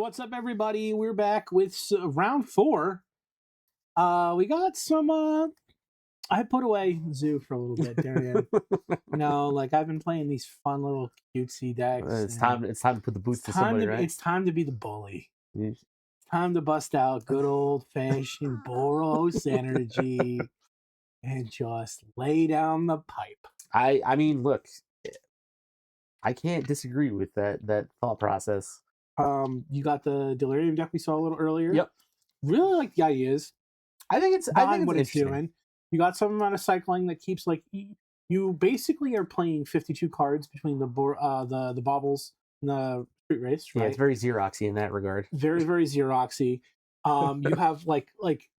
What's up, everybody? We're back with round 4. We got some. I put away Zoo for a little bit, Darian. I've been playing these fun little cutesy decks. It's time to put the boots to somebody, right? It's time to be the bully. Yeah. Time to bust out good old fashioned Boros energy and just lay down the pipe. I mean, look, I can't disagree with that thought process. You got the Delirium deck we saw a little earlier. Yep. Really like the ideas. I think it's what it's doing. You got some amount of cycling that keeps you basically are playing 52 cards between the baubles and the street race. Right? Yeah, it's very Xeroxy in that regard. Very, very Xeroxy. You have like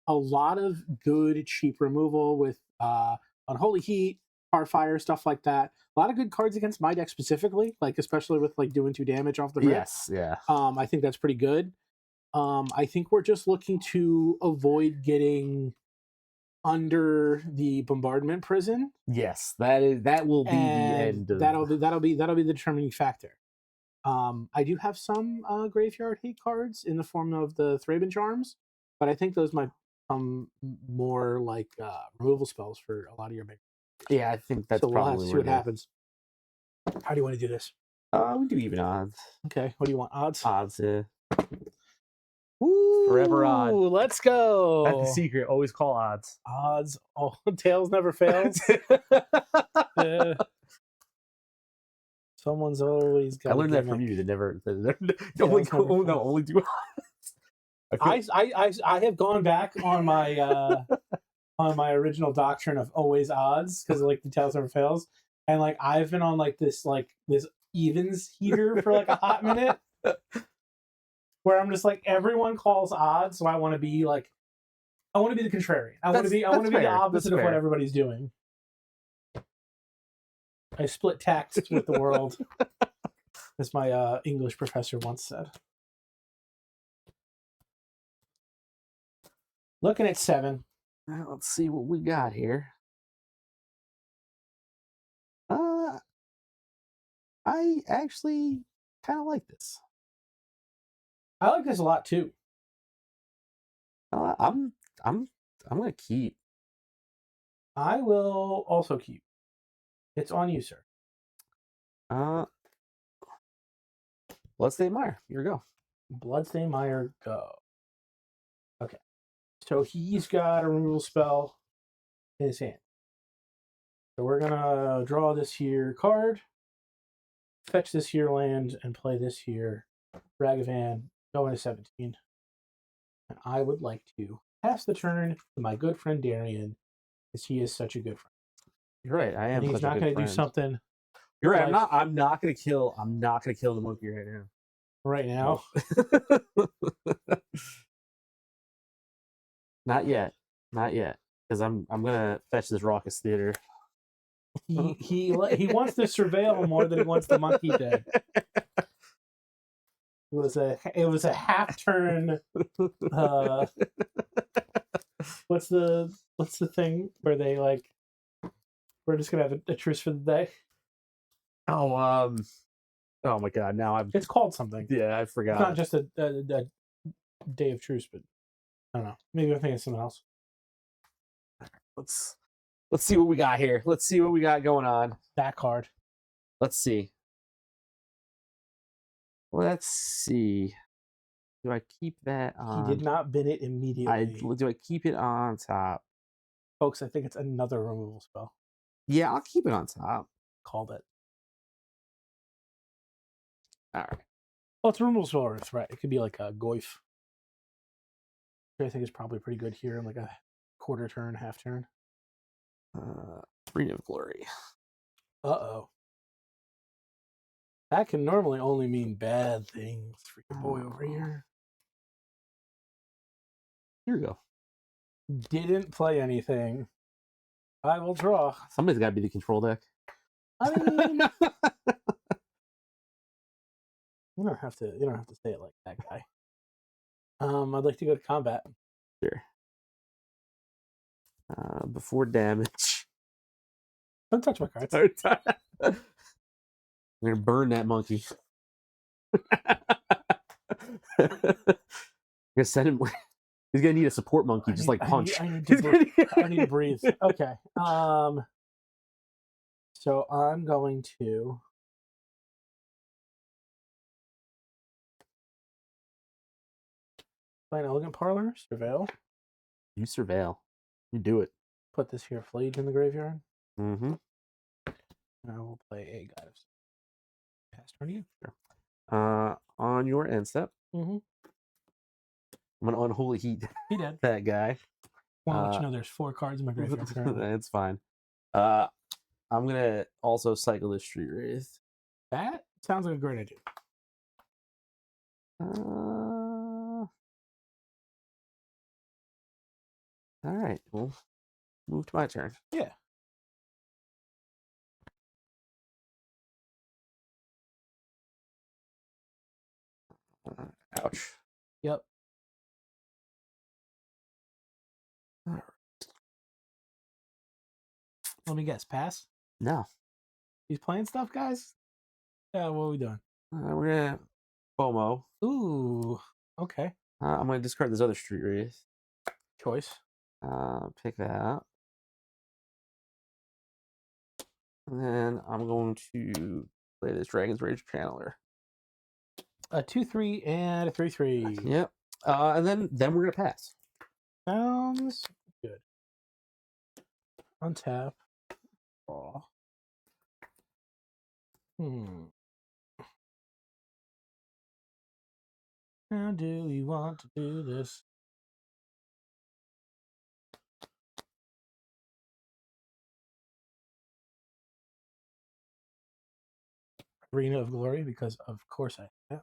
a lot of good cheap removal with Unholy Heat, Fire, stuff like that. A lot of good cards against my deck specifically, especially with doing 2 damage off the rip. Yes, yeah. I think that's pretty good. I think we're just looking to avoid getting under the bombardment prison. Yes, that will be the end. That'll be the determining factor. I do have some graveyard hate cards in the form of the Thraben Charms, but I think those might become more like removal spells for a lot of your big. Yeah, I think that's so probably. We'll have to see what happens. How do you want to do this? We do even odds. Okay, what do you want? Odds? Odds, yeah. Ooh, forever odd. Let's go. That's the secret. Always call odds. Odds. Oh, tails never fails. Someone's always got. I learned that from you. Only do odds. I have gone back on my on my original doctrine of always odds because the tails never fails, and I've been on this evens heater for a hot minute. Where I'm just everyone calls odds, so I want to be the contrarian. I want to be the opposite of what everybody's doing. I split tax with the world, as my English professor once said. Looking at 7. Let's see what we got here. I actually kind of like this. I like this a lot too. I'm gonna keep. I will also keep. It's on you, sir. Bloodstained Mire. Here we go. Bloodstained Mire, go. Okay. So he's got a removal spell in his hand. So we're gonna draw this here card, fetch this here land, and play this here Ragavan. Go into 17. And I would like to pass the turn to my good friend Darian, because he is such a good friend. You're right. I am. And he's not going to do something. You're right. I'm not going to kill the monkey right now. Right now. Not yet. Because I'm gonna fetch this Raucous Theater. He wants to surveil more than he wants the monkey dead. It was a half turn. What's the thing where they we're just gonna have a truce for the day? Oh my god! Now it's called something. Yeah, I forgot. It's not just a day of truce, but I don't know. Maybe I'm thinking of something else. Let's see what we got here. Let's see what we got going on. That card. Let's see. Let's see. Do I keep that on? He did not bin it immediately. Do I keep it on top? Folks, I think it's another removal spell. Yeah, I'll keep it on top. Called it. All right. Well, it's a removal spell, right? It could be like a Goif. I think it's probably pretty good here, like a quarter turn, half turn. Ring of Glory. Uh-oh. That can normally only mean bad things for your boy over here. Here we go. Didn't play anything. I will draw. Somebody's got to be the control deck. I mean, you don't have to say it like that, guy. I'd like to go to combat. Sure. Before damage. Don't touch my cards. I'm gonna burn that monkey. Gonna send him. He's gonna need a support monkey, just like Punch. I need to breathe. Okay. So I'm going to play an Elegant Parlor, Surveil. You surveil. You do it. Put this here, Flayed in the graveyard. Mm-hmm. And I will play a God of Pass turn you. Sure. On your end step, Mm-hmm. I'm gonna unholy heat He did. that guy. Want to let you know there's 4 cards in my graveyard currently. It's fine. I'm gonna also cycle this Street Wraith. That sounds like a great idea. All right, we'll move to my turn. Yeah. Ouch. Yep. All right. Let me guess. Pass? No. He's playing stuff, guys? Yeah, what are we doing? We're gonna FOMO. Ooh. Okay. I'm gonna discard this other Street Wraith. Choice. Pick that up. And then I'm going to play this Dragon's Rage Channeler. A 2/3 and a 3/3. Yep. And then we're gonna pass. Sounds good. Untap. Draw. How do we want to do this? Arena of Glory, because of course I have.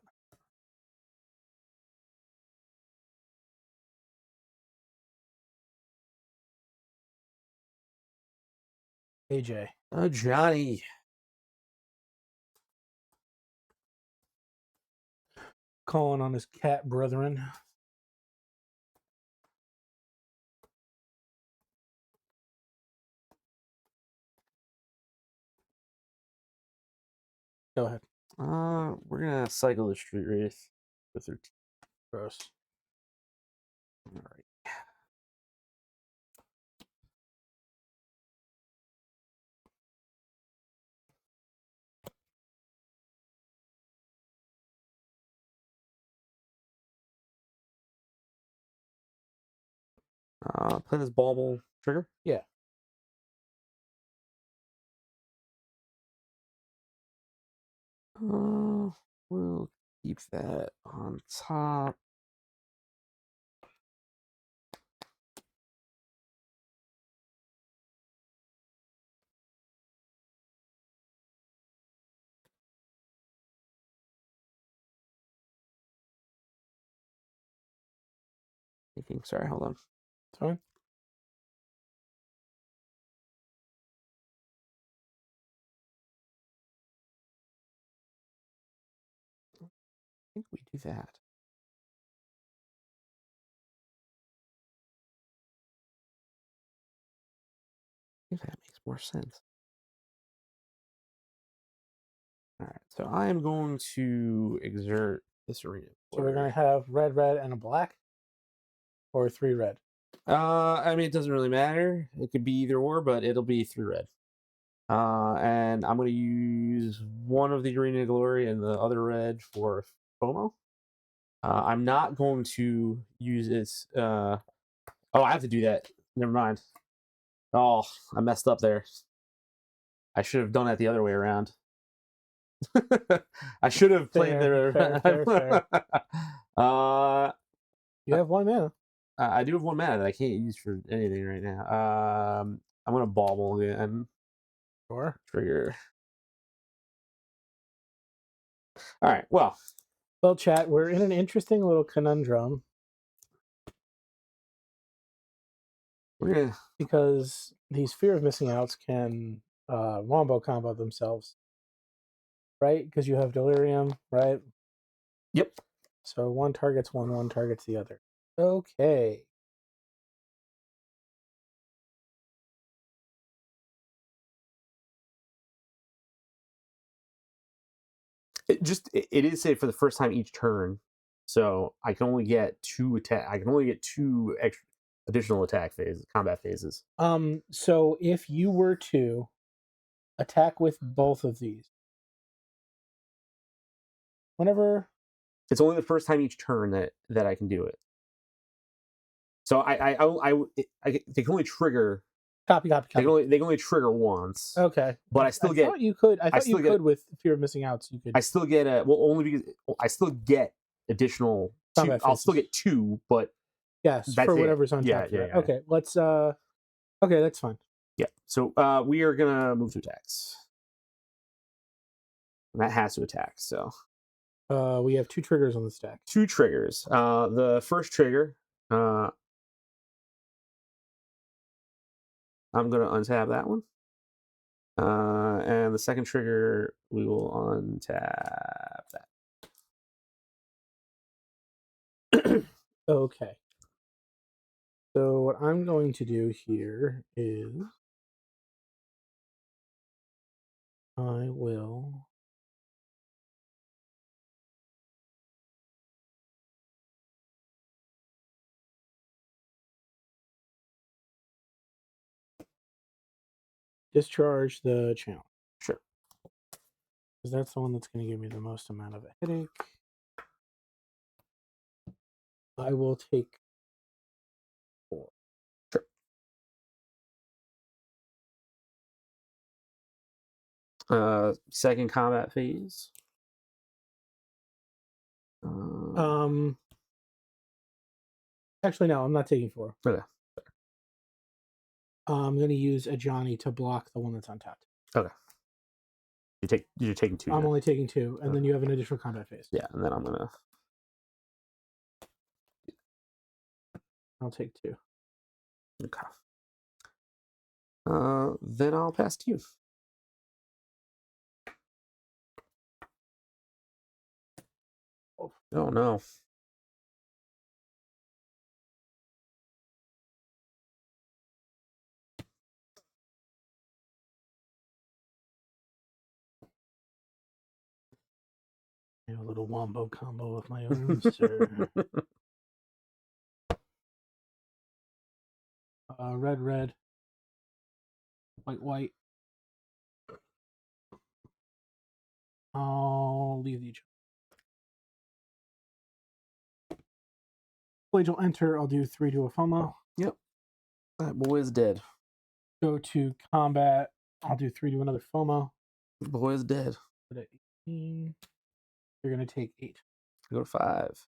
AJ. Johnny. Calling on his cat brethren. Go ahead. We're gonna cycle the Street Wraith with 13. Gross. All right. Play this bauble trigger. Yeah. We'll keep that on top. Thinking. Sorry, hold on. Sorry. I think we do that. I think that makes more sense. All right, so I am going to exert this arena. So we're going to have red, and a black? Or 3 red? I mean, it doesn't really matter. It could be either or, but it'll be 3 red. And I'm going to use one of the Arena of Glory and the other red for FOMO. I'm not going to use this. Oh, I have to do that. Never mind. Oh, I messed up there. I should have done that the other way around. I should have played fair. You have 1 mana. I do have 1 mana that I can't use for anything right now. I'm gonna bauble again. Sure. Trigger. All right. Well, chat, we're in an interesting little conundrum. Because these fear of missing outs can wombo combo themselves. Right? Because you have Delirium, right? Yep. So one targets one targets the other. Okay. It is safe for the first time each turn. so I can only get two additional combat phases. So if you were to attack with both of these, whenever it's only the first time each turn that I can do it. So they can only trigger. Copy. They can only trigger once. Okay, but I still get. Thought you could. I thought still you get, could with fear of missing out. So you could. I still get only because I still get additional. Combat I'll still phases. get 2, but yes, for whatever's on top. Yeah. Okay, let's. Okay, that's fine. Yeah. So we are gonna move to attacks. And that has to attack. So. We have 2 triggers on the stack. 2 triggers. The first trigger. I'm gonna untap that one. And the second trigger, we will untap that. Okay. So what I'm going to do here is I will discharge the channel. Sure. Because that's the one that's going to give me the most amount of a headache. I will take 4. Sure. Second combat phase. Actually, no, I'm not taking 4. Okay. I'm going to use a Johnny to block the one that's untapped. Okay. You're taking 2. I'm only taking 2, and then you have an additional combat phase. Yeah, and then I'm gonna. I'll take 2. Okay. Then I'll pass to you. Oh no. I have a little wombo combo of my own, sir. Red, red. White, white. I'll leave the Blade will enter. I'll do 3 to a FOMO. Yep. That boy is dead. Go to combat. I'll do 3 to another FOMO. The boy is dead. Put it at 18. You're going to take 8. Go to 5.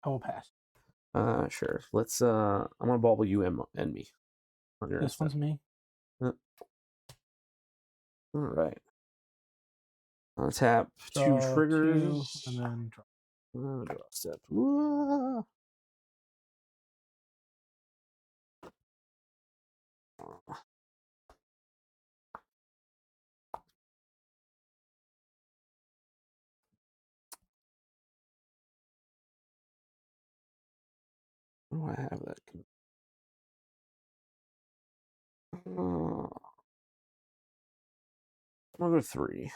I will pass. Sure. Let's. I'm gonna bauble you and me. This one's me. All right. I'll tap 2 triggers 2, and then drop. Draw step. Whoa. Where do I have that? I'll go 3.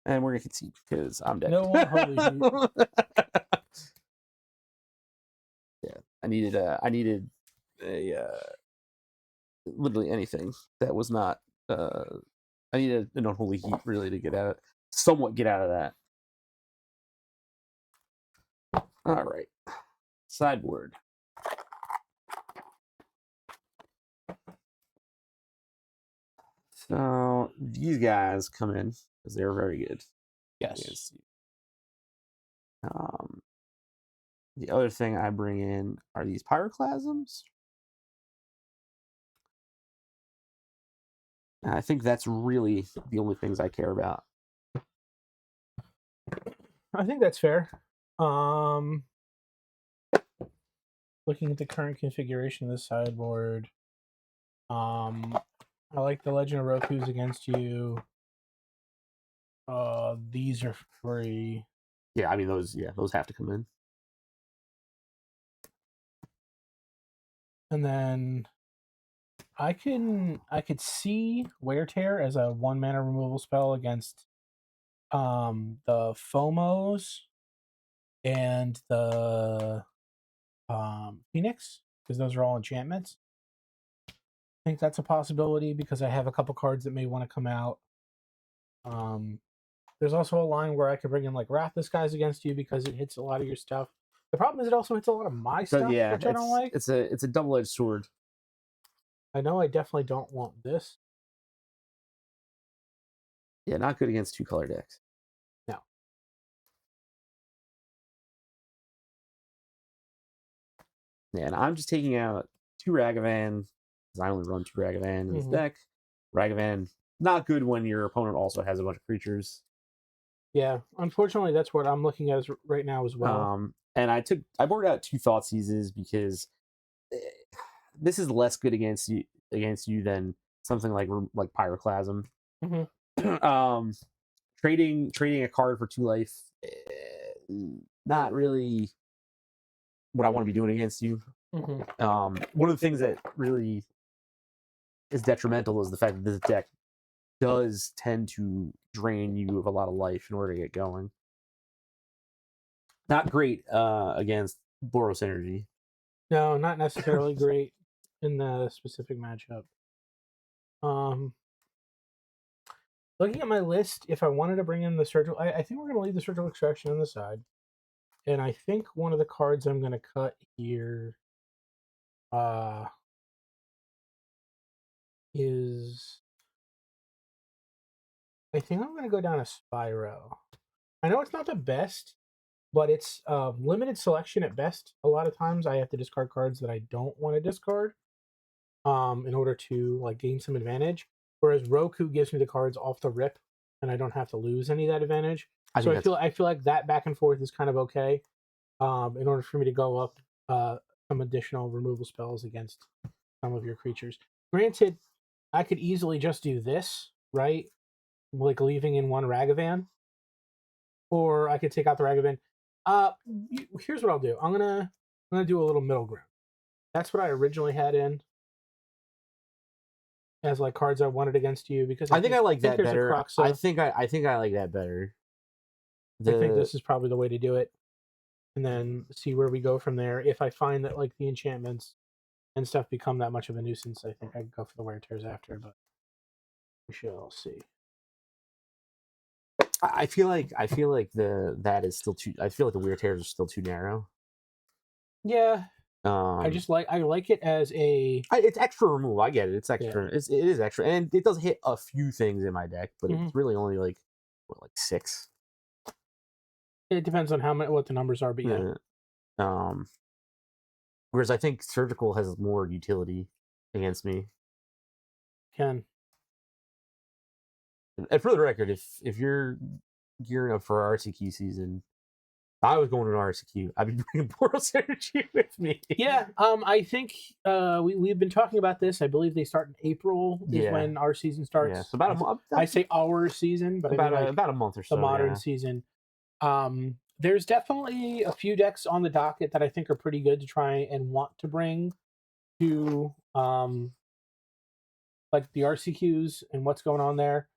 And we're gonna concede because I'm dead. No, holy shit. Yeah, I needed a literally anything that was not. I needed an unholy heat really to get out of that. All right, sideboard. So these guys come in because they're very good. Yes. The other thing I bring in are these pyroclasms. And I think that's really the only things I care about. I think that's fair. Looking at the current configuration of the sideboard, I like the Legend of Roku's against you. These are free. Yeah, I mean those have to come in. And then I could see Wear Tear as a 1-mana removal spell against the Phomos and the Phoenix, because those are all enchantments. I think that's a possibility because I have a couple cards that may want to come out. There's also a line where I could bring in like Wrath Disguise against you because it hits a lot of your stuff. The problem is it also hits a lot of my So stuff, yeah, which I don't like. It's a double-edged sword. I know I definitely don't want this. Yeah, not good against 2-color decks. No. Yeah, and I'm just taking out 2 Ragavan, because I only run 2 Ragavan in this deck. Ragavan, not good when your opponent also has a bunch of creatures. Yeah, unfortunately, that's what I'm looking at right now as well. And I boarded out 2 Thought Seizes because this is less good against you than something like Pyroclasm. Trading a card for 2 life, not really what I want to be doing against you. One of the things that really is detrimental is the fact that this deck does tend to drain you of a lot of life in order to get going. Not great against Boros energy. No, not necessarily great in the specific matchup. Looking at my list, if I wanted to bring in the surgical, I think we're going to leave the surgical extraction on the side. And I think one of the cards I'm going to cut here is... I think I'm going to go down a Spyro. I know it's not the best, but it's limited selection at best. A lot of times I have to discard cards that I don't want to discard in order to like gain some advantage. Whereas Roku gives me the cards off the rip, and I don't have to lose any of that advantage. I feel like that back and forth is kind of okay. In order for me to go up some additional removal spells against some of your creatures. Granted, I could easily just do this, right? Like leaving in 1 Ragavan. Or I could take out the Ragavan. Here's what I'll do. I'm gonna do a little middle ground. That's what I originally had in as like cards I wanted against you because I think I like that better. I think I like that better. I think this is probably the way to do it, and then see where we go from there. If I find that like the enchantments and stuff become that much of a nuisance, I think I could go for the Wear Tears after, but we shall see. I feel like that is still too. I feel like the Wear Tears are still too narrow. Yeah. I like it as a. It's extra removal. I get it. It's extra. Yeah. It is extra, and it does hit a few things in my deck, but it's really only like 6. It depends on what the numbers are, but yeah. Whereas I think surgical has more utility against me. And for the record, if you're gearing up for RCQ season, I was going to an RCQ. I'd be bringing Boros energy with me. Yeah, I think we've been talking about this. I believe they start in April is when our season starts. Yeah, so about a month. I say our season, but about a month or so. The modern season. There's definitely a few decks on the docket that I think are pretty good to try and want to bring to like the RCQs and what's going on there.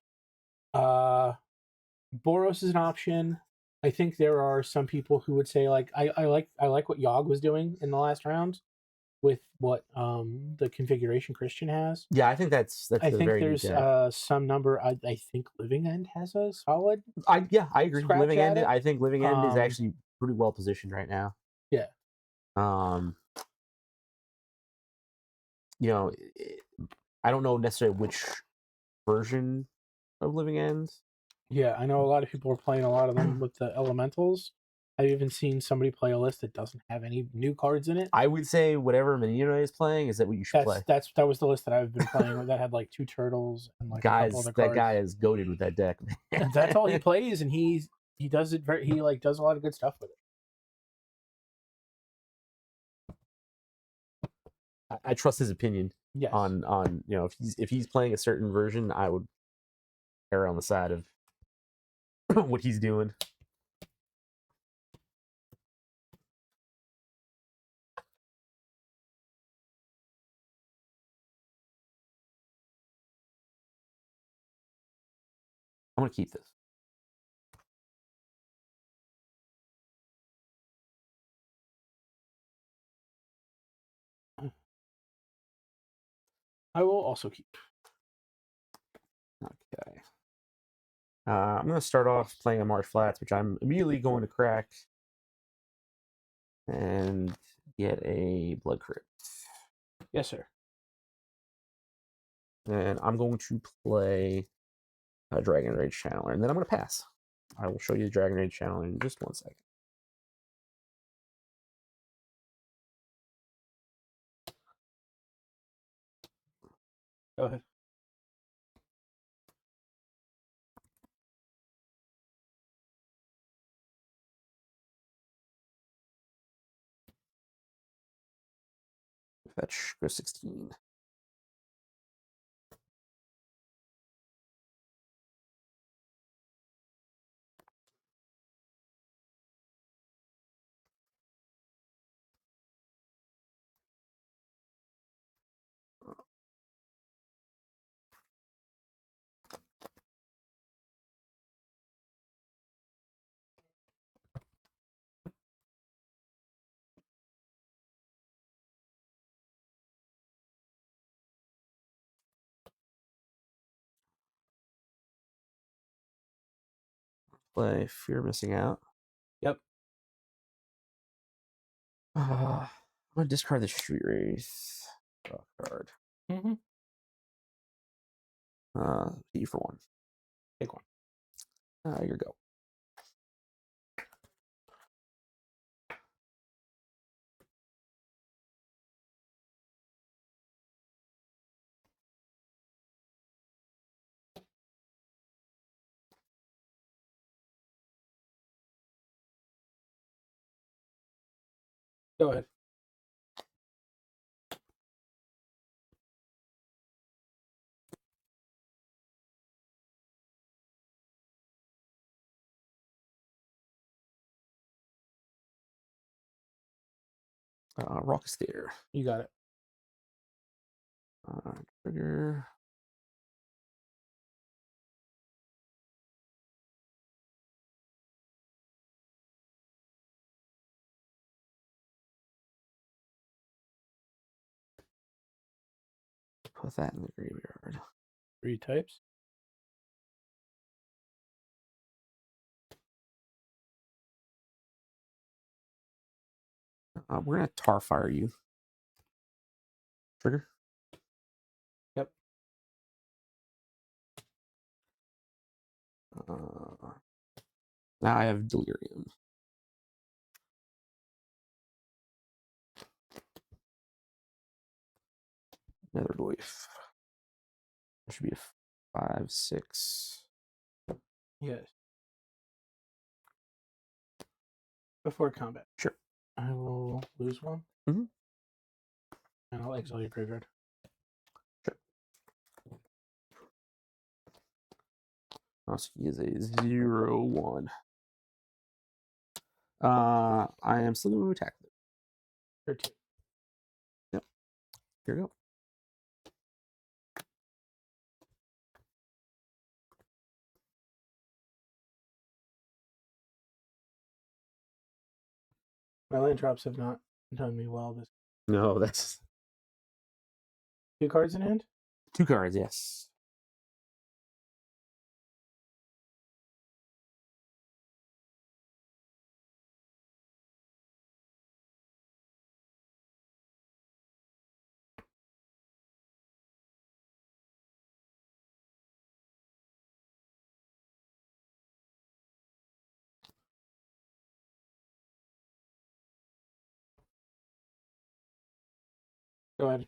Boros is an option. I think there are some people who would say like I like what Yogg was doing in the last round with what the configuration Christian has. Yeah, I think that's I think there's some number. I think Living End has a solid. I agree. Living End. I think Living End is actually pretty well positioned right now. Yeah. You know, I don't know necessarily which version of Living End. Yeah, I know a lot of people are playing a lot of them with the elementals. I've even seen somebody play a list that doesn't have any new cards in it. I would say whatever Menino is playing is that what you should play. That was the list that I've been playing that had like 2 turtles and like a couple other cards. That guy is goated with that deck. That's all he plays, and he does it he like does a lot of good stuff with it. I trust his opinion. Yes. On if he's playing a certain version, I would err on the side of what he's doing. I'm gonna keep this. I will also keep. Okay. I'm gonna start off playing a Marsh Flats, which I'm immediately going to crack and get a Blood Crypt. Yes, sir. And I'm going to play a Dragon Rage Channeler, and then I'm going to pass. I will show you the Dragon Rage Channeler in just 1 second. Go ahead. Fetch, go 16. Play Fear Missing Out. Yep. I'm going to discard the Street Wraith. Draw a card. Mm-hmm. Hit you for 1. Take 1. Here you go. Go ahead. Raucous Theater. You got it. Trigger. Put that in the graveyard. 3 types. We're going to Tar Fire you. Trigger. Yep. Now I have Delirium. Another Glyph. That should be a 5, 6. Yes. Before combat. Sure. I will lose 1. Mm-hmm. And I'll exile your graveyard. Sure. Also use a 0/1. I am still going to attack them. 13. Yep. Here we go. My land drops have not done me well. This No, that's 2 cards in hand. 2 cards, yes. Go ahead.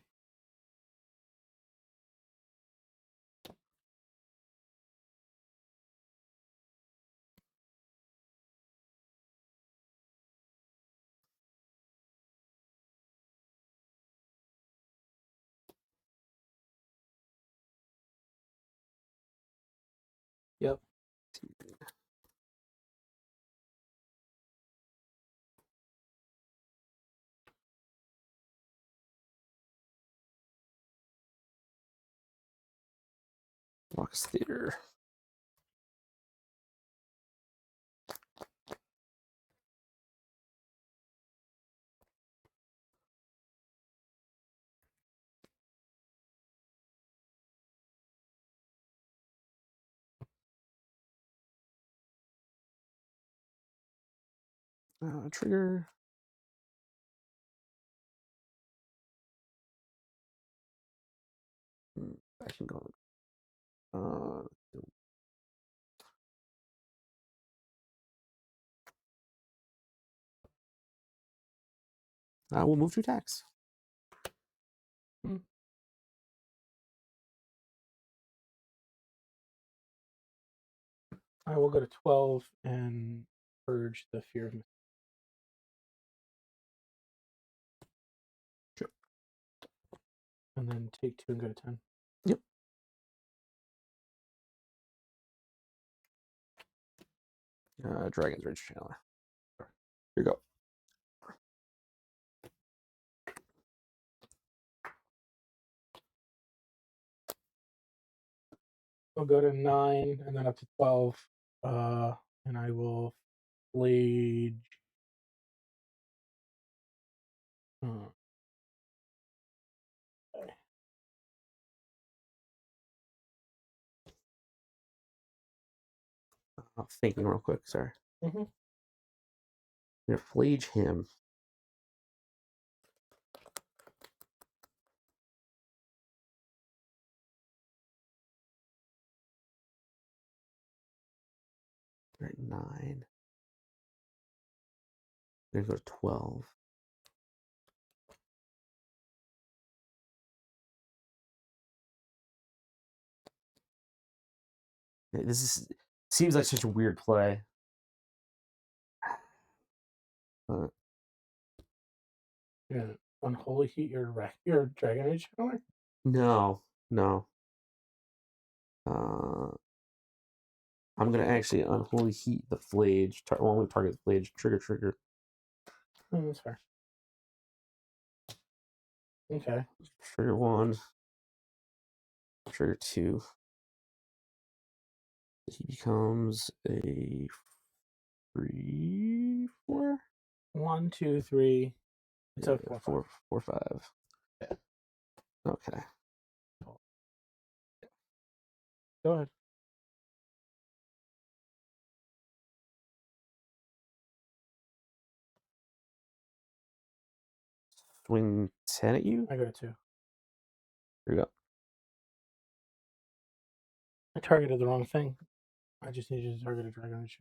Yep. Raucous Theater. Trigger. I can go. I will move to attacks. I will go to 12 and purge the fear of me. Sure. And then take 2 and go to 10. Yep. Dragon's Rage Channeler. Here you go. I'll go to 9 and then up to 12. And I will Flage. Okay. Thinking real quick, sorry. Mm-hmm. I'm gonna Flage him. Right, 9. I'm gonna go to 12. This seems like such a weird play. Yeah. Unholy Heat your Dragon Age Channeler? No. I'm gonna actually Unholy Heat the Flage. One with target the Flage. Trigger. Oh, that's fair. Okay. Trigger 1. Trigger 2. He becomes a 3/4. 1, 2, 3. It's a 4, 5. Yeah. Okay. Go ahead. Swing 10 at you. I go to 2. Here we go. I targeted the wrong thing. I just needed to target a Dragon Age.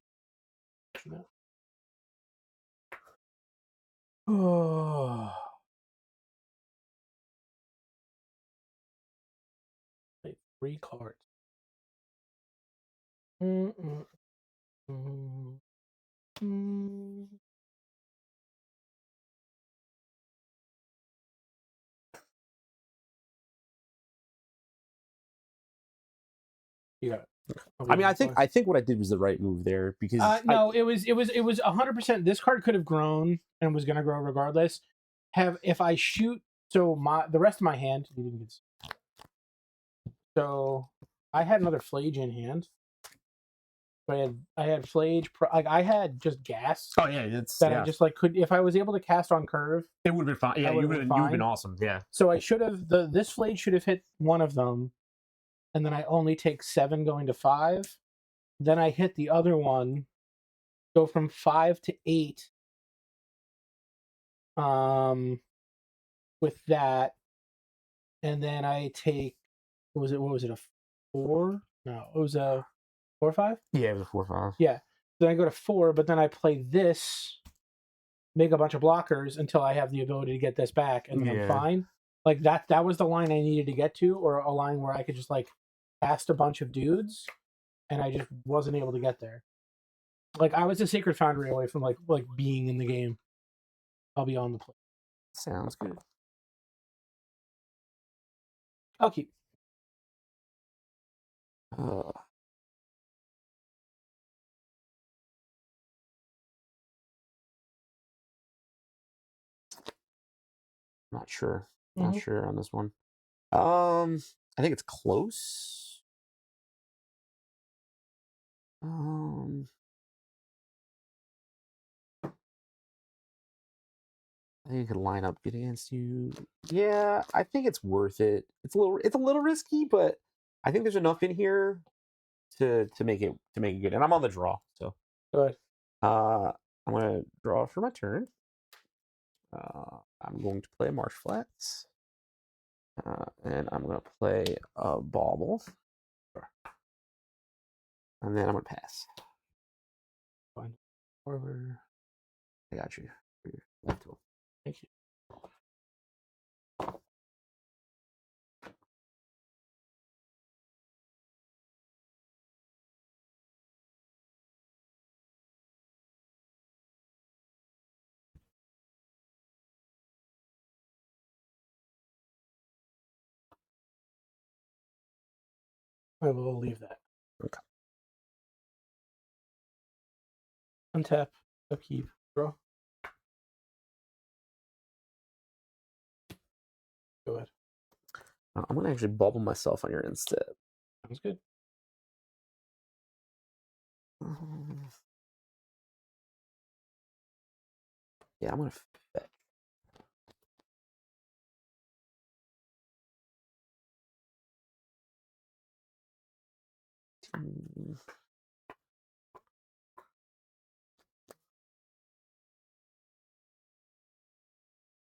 Oh. Play 3 cards. You got it. I mean, I think what I did was the right move there because no, it was 100%. This card could have grown and was going to grow regardless. If I shoot, so the rest of my hand, you didn't get. So I had another Flage in hand. I had Flage, like I had just gas. Oh yeah, I just like could, if I was able to cast on curve, it would have been fine. Yeah, you would have been awesome. Yeah. So I should have this Flage should have hit one of them, and then I only take 7 going to 5. Then I hit the other one, go from 5 to 8. With that, and then I take what was it a 4? No, it was a 4 or 5. Yeah, it was a 4/5. Yeah. Then I go to 4, but then I play this, make a bunch of blockers until I have the ability to get this back, and then I'm fine. Like that was the line I needed to get to, or a line where I could just like cast a bunch of dudes, and I just wasn't able to get there. Like I was a Sacred Foundry away from like being in the game. I'll be on the play. Sounds good. I'll keep. Not sure. Not sure on this one. I think it's close. I think it could line up good against you. Yeah, I think it's worth it. It's a little risky, but I think there's enough in here to make it good. And I'm on the draw, so Go ahead. I'm going to draw for my turn. I'm going to play Marsh Flats. And I'm going to play a Bauble. And then I'm going to pass. Fine. Over. I got you. Thank you. I will leave that. Okay. Untap, upkeep, draw. Go ahead. I'm going to actually bubble myself on your instead. Sounds good. Yeah, I'm going to fetch.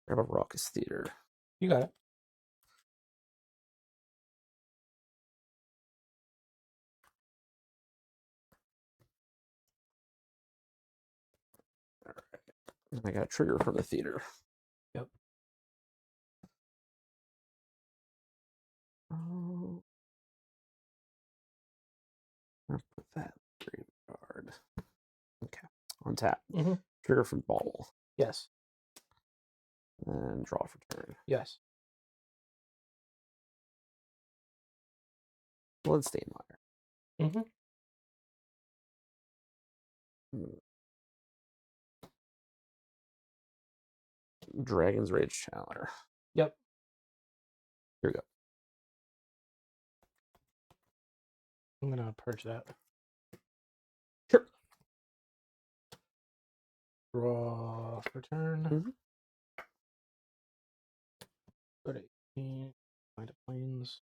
Grab a Raucous Theater. You got it. All right. I got a trigger from the theater. Yep. I'll put that graveyard. Okay. On tap. Mm-hmm. Trigger from Bauble. Yes. And draw for turn. Yes. Bloodstained Mire. Mm-hmm. Dragon's Rage Channeler. Yep. Here we go. I'm gonna purge that. Sure. Draw for turn. Mm-hmm. Go to 18. Find a planes.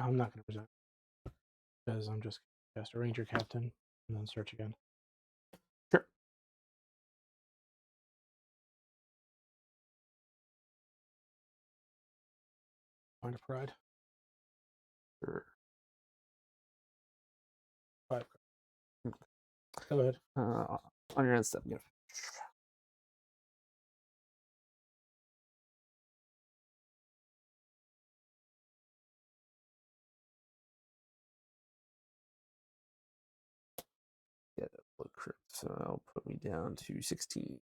I'm not gonna present because I'm just gonna cast a Ranger Captain and then search again. Sure. Find a Pride. Sure. 5. Go ahead. On your end step, yeah. Yeah, look crypt. So I'll put me down to 16.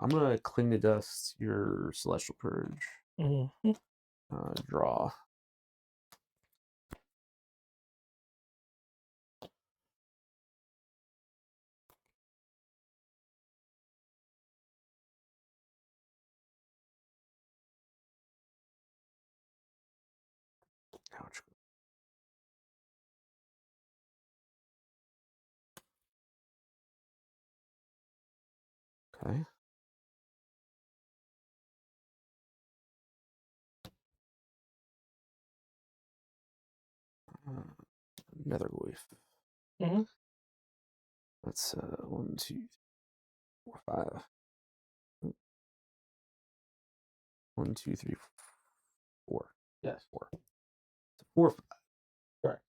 I'm gonna cling to dust your Celestial Purge. Mm-hmm. Draw. Ouch. Okay. Netherglyph. Mm-hmm. That's 1, 2, 4, 5. 1, 2, 3, 4. Yes. 4. So 4, 5. Correct.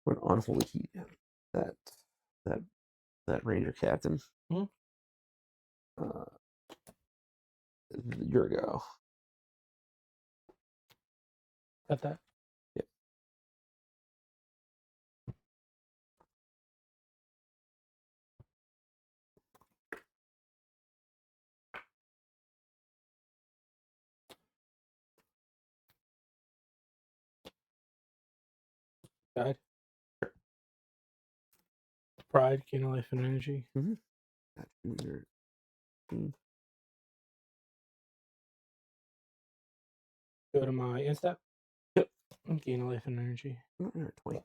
When Unholy Heat, that Ranger Captain. Mm-hmm. A year ago. Got that. Guide. Pride, gain a life and energy. Go to my instep. Yep. Gain a life and energy. 20.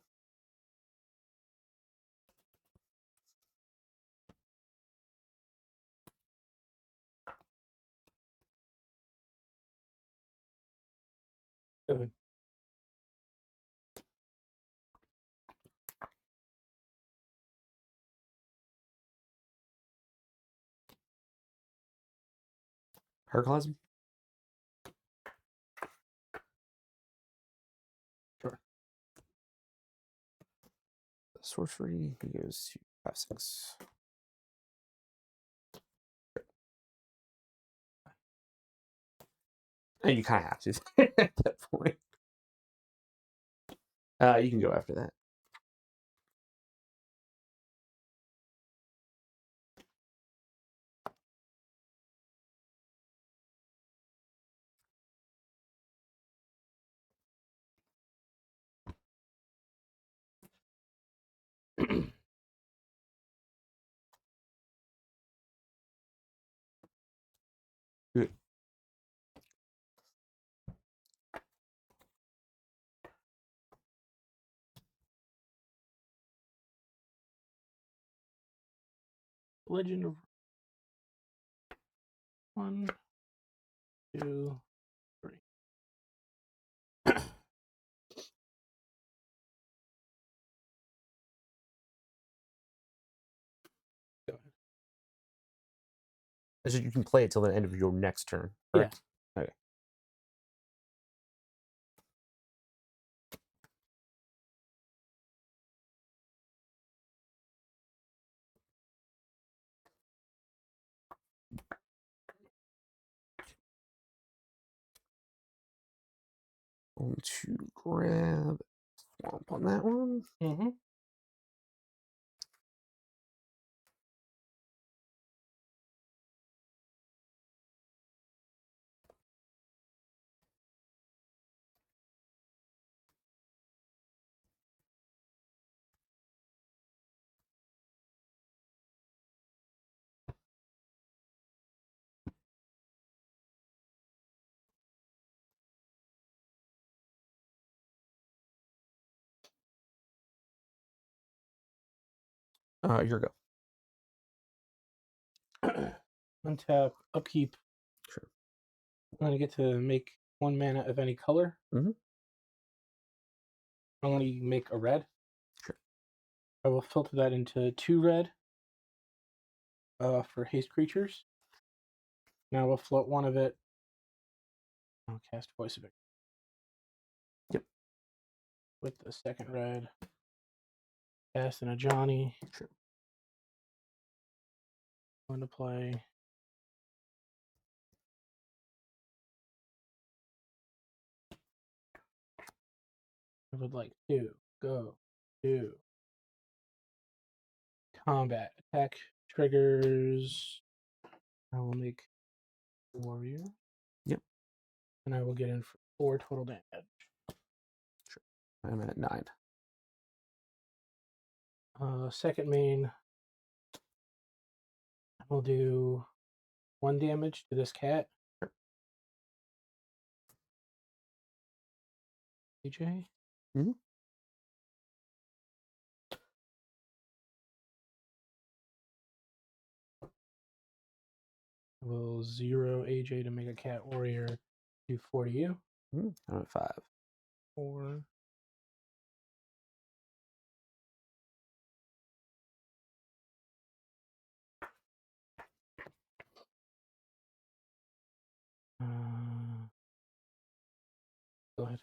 Go ahead. Herculism? Sure. Sorcery, he goes to 5/6. And you kind of have to at that point. You can go after that. Good. Legend of 1, 2, 3. Go ahead. So you can play it till the end of your next turn, correct? Yeah. Okay. Going to grab swamp on that one. Mm-hmm. Your go. Untap, upkeep. Sure. I'm going to get to make 1 mana of any color. Mm-hmm. I'm going to make a red. Sure. I will filter that into 2 red for haste creatures. Now we'll float one of it. I'll cast Voice of it. Yep. With the second red. Cast in a Johnny. Sure. Going to play. I would like to go to combat. Attack triggers. I will make warrior. Yep. And I will get in for 4 total damage. Sure. I'm at 9. Second main. I will do 1 damage to this cat. Sure. AJ. Mm-hmm. I will 0 AJ to make a cat warrior. Do 4 to you. Mm-hmm. I'm at 5. 4. Go ahead.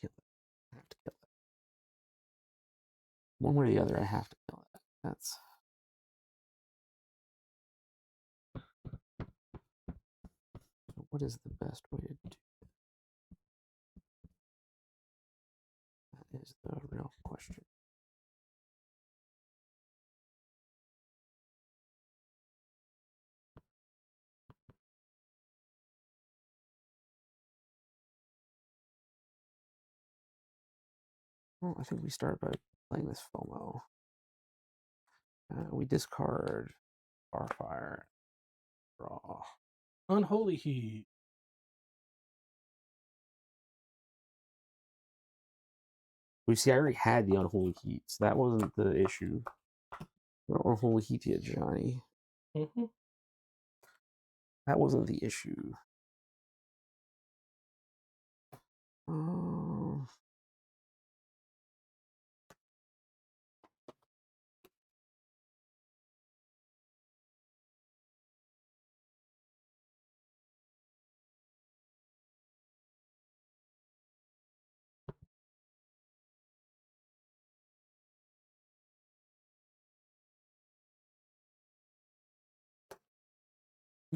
Kill it. I have to kill it. One way or the other, I have to kill it. That's what is the best way to do that is the real question. Well, I think we start by playing this FOMO. We discard Starfire, draw. Unholy Heat. We see, I already had the Unholy Heat, so that wasn't the issue. No Unholy Heat yet, Johnny. Mm-hmm. That wasn't the issue.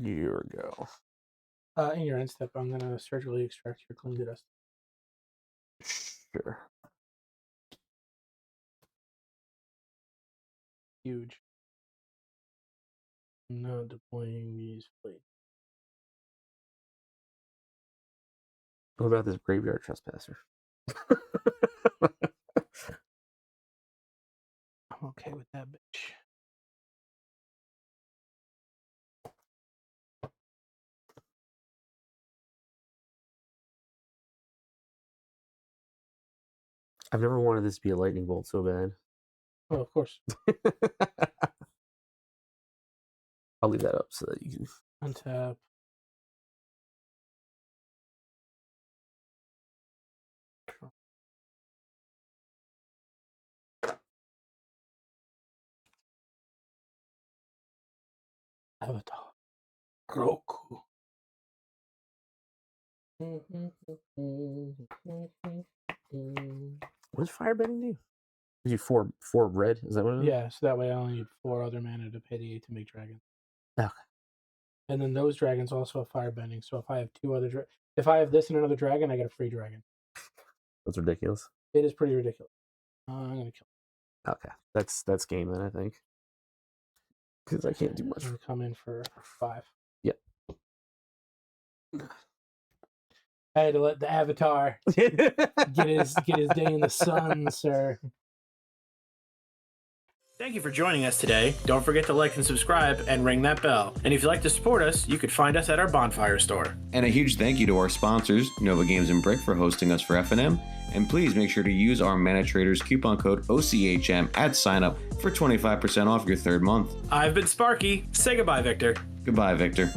Year ago. In your end step, I'm going to surgically extract your Cling to Dust. Sure. Huge. Now deploying these plates. What about this Graveyard Trespasser? I'm okay with that bitch. I've never wanted this to be a lightning bolt so bad. Oh, of course. I'll leave that up so that you can Untap. Avatar. Groku. What does firebending do? Gives you four red. Is that what it is? Yeah, so that way I only need 4 other mana to pay the 8 to make dragons. Okay. And then those dragons also have firebending. So if I have 2 other if I have this and another dragon, I get a free dragon. That's ridiculous. It is pretty ridiculous. I'm gonna kill it. Okay, that's game then, I think. Because I can't do much. I'm gonna come in for 5. Yep. I had to let the Avatar get his day in the sun, sir. Thank you for joining us today. Don't forget to like and subscribe and ring that bell. And if you'd like to support us, you could find us at our Bonfire store. And a huge thank you to our sponsors, Nova Games and Brick, for hosting us for FNM. And please make sure to use our Mana Traders coupon code OCHM at signup for 25% off your 3rd month. I've been Sparky. Say goodbye, Victor. Goodbye, Victor.